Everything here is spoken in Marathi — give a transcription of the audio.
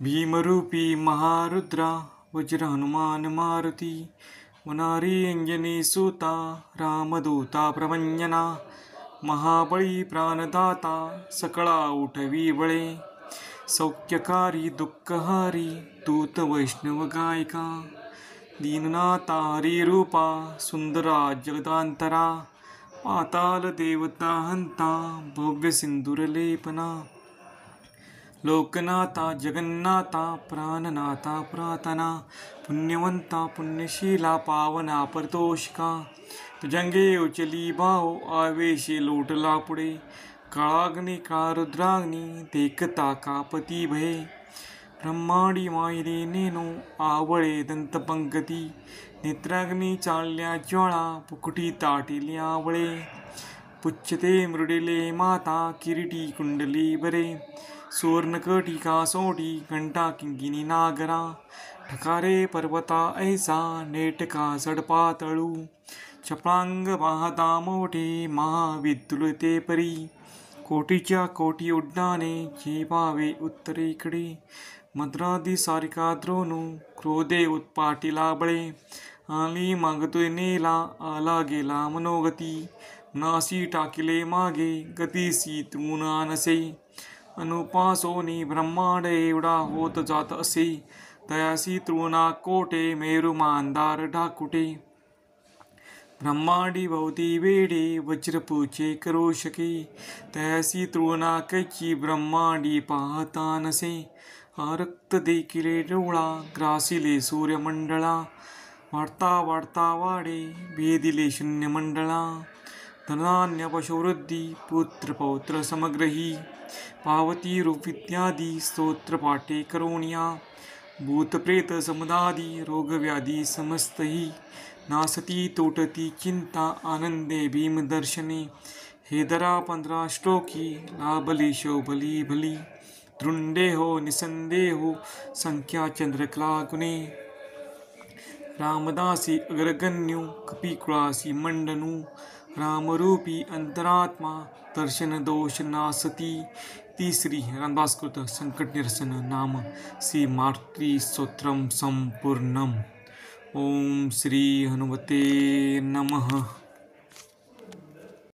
भीमरूपी महारुद्रा वज्र हनुमान मारुती वनारी अंजनी सुता रामदूता प्रभंजना महाबळी प्राणदाता सकळा उठवी बळे सौख्यकारी दुःखहारी दूत वैष्णव गायका दीननाथा हरिरूपा सुंदरा जगदांतरा पाताल देवता हंता भव्य सिंदूरलेपना लोकनाथा जगन्नाथा प्राणनाथा प्रार्थना पुण्यवंता पुण्यशीला पावना परतोषिका तुझंगे उचली भाव आवेशे लोटला पुढे काळाग्नी कारुद्राग्नी देखता कापती भये ब्रह्मांडी मायरे नेनो आवळे दंतपंकती नेत्राग्नी चालल्या ज्वाळा पुकुटी ताटिली आवळे पुच्छते मृडिले माता किरीटी कुंडली बरे सुवर्णकटिका सोटी घंटा किंकिनी नागरा ठकारे पर्वता ऐसा नेटका सडपातळू चपळांग वाहता मोठे महाविद्युलते परी कोटीच्या कोटी उड्डाणे झेपावे उत्तरेकडे मद्रादी सारिका द्रोणू क्रोधे उत्पाटीला बळे आली मागतोय नेला आला गेला मनोगती नासी टाकिले मागे गतीसी तृण नसे अनुपासोनी ब्रह्मांड एवढा होत जात असे तयासी तृणा कोटे मेरू मांदार ढाकुटे ब्रह्मांडी भोवती वेडे वज्रपूचे करू शके तयासी तृणा कैची ब्रह्मांडी पाहता नसे रक्त देखिले डोळा ग्रासिले सूर्यमंडळा वाढता वाढता वाडे भेदिले शून्यमंडळा धनान्य पशुवृद्धी पुत्र पौत्र समग्रही पावती रूप इत्यादी स्तोत्र पाठे करोनिया भूतप्रेत समुदादी रोगव्याधी समस्तही नासती तोटती चिंता आनंदे भीमदर्शने हेदरा 15 श्लोकी लाभली शोभली भली दृंडेहो निसंदेहो संख्या चंद्रकला गुणे रामदासी अग्रगण्यू कपिकुळासी मंडनू रामरूपी अंतरात्मा दर्शन दोष नासती तीसरी रामदासकृत संकट निरसन नाम श्री मातृ स्तोत्रम संपूर्णम। ओम श्री हनुमते नमः।